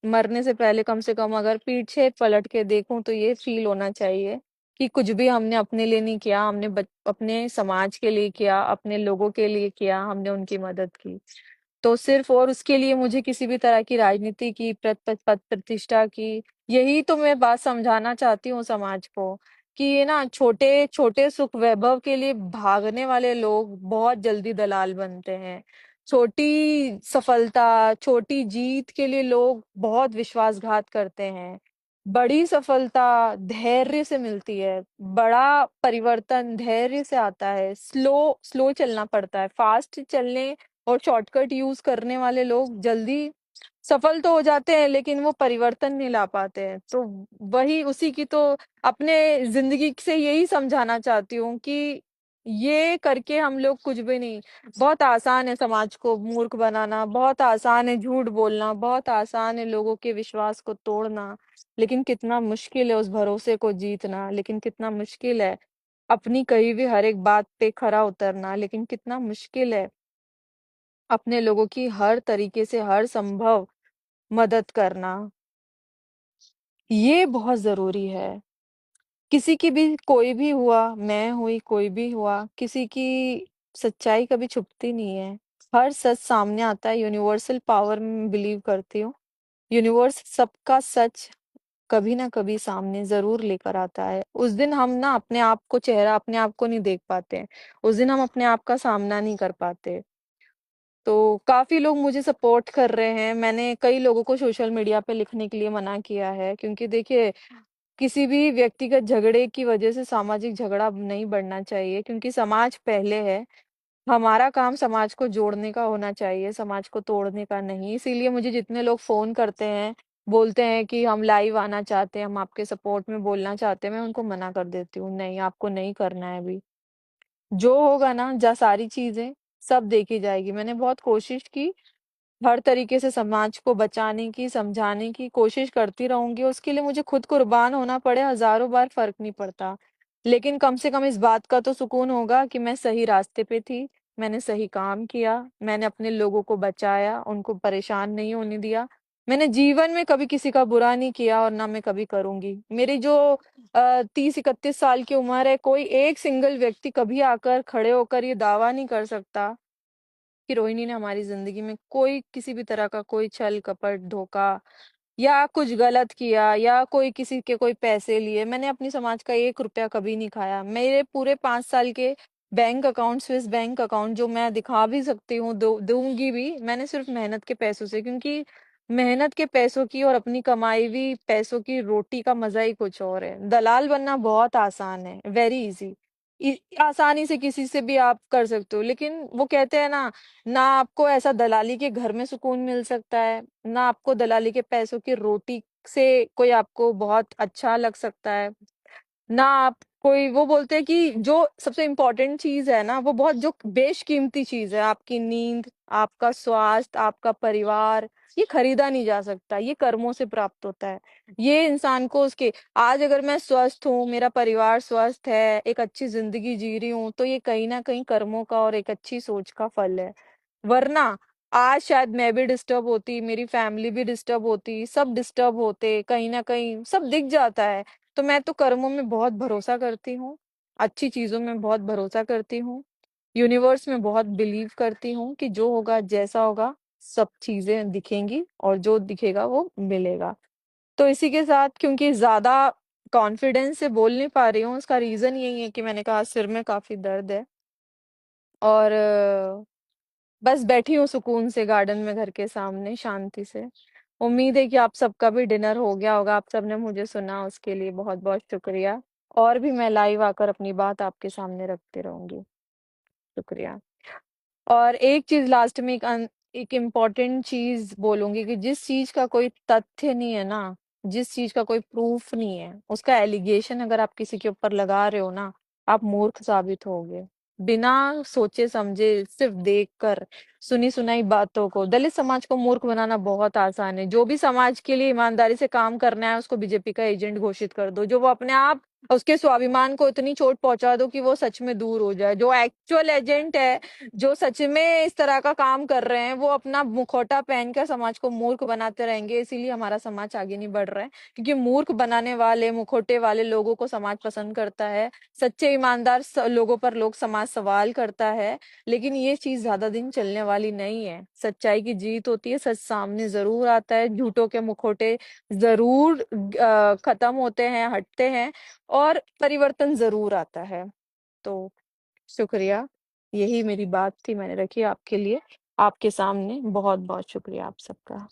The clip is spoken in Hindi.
मरने से पहले कम से कम अगर पीछे पलट के देखूं तो ये फील होना चाहिए कि कुछ भी हमने अपने लिए नहीं किया, हमने अपने समाज के लिए किया, अपने लोगों के लिए किया, हमने उनकी मदद की। तो सिर्फ और उसके लिए मुझे किसी भी तरह की राजनीति की पद प्रतिष्ठा की, यही तो मैं बात समझाना चाहती हूँ समाज को, कि ये ना छोटे छोटे सुख वैभव के लिए भागने वाले लोग बहुत जल्दी दलाल बनते हैं। छोटी सफलता, छोटी जीत के लिए लोग बहुत विश्वासघात करते हैं। बड़ी सफलता धैर्य से मिलती है, बड़ा परिवर्तन धैर्य से आता है। स्लो स्लो चलना पड़ता है, फास्ट चलने और शॉर्टकट यूज करने वाले लोग जल्दी सफल तो हो जाते हैं लेकिन वो परिवर्तन नहीं ला पाते हैं। तो वही उसी की तो अपने जिंदगी से यही समझाना चाहती हूँ कि ये करके हम लोग कुछ भी नहीं। बहुत आसान है समाज को मूर्ख बनाना, बहुत आसान है झूठ बोलना, बहुत आसान है लोगों के विश्वास को तोड़ना, लेकिन कितना मुश्किल है उस भरोसे को जीतना, लेकिन कितना मुश्किल है अपनी कही हुई हर एक बात पे खरा उतरना, लेकिन कितना मुश्किल है अपने लोगों की हर तरीके से हर संभव मदद करना। ये बहुत जरूरी है। किसी की भी कोई भी हुआ, मैं हुई, कोई भी हुआ, किसी की सच्चाई कभी छुपती नहीं है। हर सच सामने आता है। यूनिवर्सल पावर में बिलीव करती हूँ। यूनिवर्स सबका सच कभी ना कभी सामने जरूर लेकर आता है। उस दिन हम ना अपने आप को, चेहरा अपने आप को नहीं देख पाते हैं। उस दिन हम अपने आप का सामना नहीं कर पाते। तो काफी लोग मुझे सपोर्ट कर रहे हैं। मैंने कई लोगों को सोशल मीडिया पे लिखने के लिए मना किया है, क्योंकि देखिए किसी भी व्यक्तिगत झगड़े की वजह से सामाजिक झगड़ा नहीं बढ़ना चाहिए, क्योंकि समाज पहले है। हमारा काम समाज को जोड़ने का होना चाहिए, समाज को तोड़ने का नहीं। इसीलिए मुझे जितने लोग फोन करते हैं, बोलते हैं कि हम लाइव आना चाहते हैं, हम आपके सपोर्ट में बोलना चाहते हैं, मैं उनको मना कर देती हूँ, नहीं आपको नहीं करना है अभी। जो होगा ना, जा सारी चीजें सब देखी जाएगी। मैंने बहुत कोशिश की, हर तरीके से समाज को बचाने की, समझाने की कोशिश करती रहूंगी। उसके लिए मुझे खुद कुर्बान होना पड़े हजारों बार, फर्क नहीं पड़ता। लेकिन कम से कम इस बात का तो सुकून होगा कि मैं सही रास्ते पे थी, मैंने सही काम किया, मैंने अपने लोगों को बचाया, उनको परेशान नहीं होने दिया। मैंने जीवन में कभी किसी का बुरा नहीं किया और ना मैं कभी करूंगी। मेरी जो 30-31 साल की उम्र है, कोई एक सिंगल व्यक्ति कभी आकर खड़े होकर ये दावा नहीं कर सकता कि रोहिणी ने हमारी जिंदगी में कोई किसी भी तरह का कोई छल कपट धोखा या कुछ गलत किया, या कोई किसी के कोई पैसे लिए। मैंने अपनी समाज का 1 रुपया कभी नहीं खाया। मेरे पूरे 5 साल के bank account, Swiss bank account, जो मैं दिखा भी सकती हूँ, दूंगी भी, मैंने सिर्फ मेहनत के पैसों से, क्योंकि मेहनत के पैसों की और अपनी कमाई हुई पैसों की रोटी का मजा ही कुछ और है। दलाल बनना बहुत आसान है, वेरी इजी। आसानी से किसी से भी आप कर सकते हो, लेकिन वो कहते हैं ना आपको ऐसा दलाली के घर में सुकून मिल सकता है, ना आपको दलाली के पैसों की रोटी से कोई आपको बहुत अच्छा लग सकता है, ना आप कोई, वो बोलते हैं कि जो सबसे इम्पोर्टेंट चीज है ना, वो बहुत जो बेशकीमती चीज है, आपकी नींद, आपका स्वास्थ्य, आपका परिवार, ये खरीदा नहीं जा सकता, ये कर्मों से प्राप्त होता है। ये इंसान को उसके, आज अगर मैं स्वस्थ हूँ, मेरा परिवार स्वस्थ है, एक अच्छी जिंदगी जी रही हूँ, तो ये कहीं ना कहीं कर्मों का और एक अच्छी सोच का फल है। वरना आज शायद मैं भी डिस्टर्ब होती, मेरी फैमिली भी डिस्टर्ब होती, सब डिस्टर्ब होते, कहीं ना कहीं सब दिख जाता है। तो मैं तो कर्मों में बहुत भरोसा करती हूँ, अच्छी चीजों में बहुत भरोसा करती हूँ, यूनिवर्स में बहुत बिलीव करती हूँ कि जो होगा जैसा होगा, सब चीजें दिखेंगी और जो दिखेगा वो मिलेगा। तो इसी के साथ, क्योंकि ज्यादा कॉन्फिडेंस से बोल नहीं पा रही हूँ, उसका रीजन यही है कि मैंने कहा सिर में काफी दर्द है, और बस बैठी हूँ सुकून से गार्डन में घर के सामने शांति से। उम्मीद है कि आप सबका भी डिनर हो गया होगा, आप सबने मुझे सुना, उसके लिए बहुत बहुत शुक्रिया। और भी मैं लाइव आकर अपनी बात आपके सामने रखती रहूंगी। शुक्रिया। और एक चीज लास्ट में, एक इम्पोर्टेंट चीज बोलूंगी कि जिस चीज का कोई तथ्य नहीं है ना, जिस चीज का कोई प्रूफ नहीं है, उसका एलिगेशन अगर आप किसी के ऊपर लगा रहे हो ना, आप मूर्ख साबित होगे। बिना सोचे समझे, सिर्फ देखकर, सुनी सुनाई बातों को, दलित समाज को मूर्ख बनाना बहुत आसान है। जो भी समाज के लिए ईमानदारी से काम करना है, उसको बीजेपी का एजेंट घोषित कर दो। जो वो अपने आप उसके स्वाभिमान को इतनी चोट पहुँचा दो कि वो सच में दूर हो जाए। जो एक्चुअल एजेंट है, जो सच में इस तरह का काम कर रहे हैं, वो अपना मुखौटा पहनकर समाज को मूर्ख बनाते रहेंगे, इसीलिए हमारा समाज आगे नहीं बढ़ रहा है। क्योंकि मूर्ख बनाने वाले, मुखौटे वाले लोगों को समाज पसंद करता है। सच्चे ईमानदार लोगों पर लोग समाज सवाल करता है। लेकिन ये चीज ज्यादा दिन चलने वाली नहीं है। सच्चाई की जीत होती है, सच सामने जरूर आता है, झूठों के मुखौटे जरूर खत्म होते हैं, हटते हैं, और परिवर्तन ज़रूर आता है। तो शुक्रिया। यही मेरी बात थी, मैंने रखी आपके लिए, आपके सामने। बहुत-बहुत शुक्रिया आप सबका।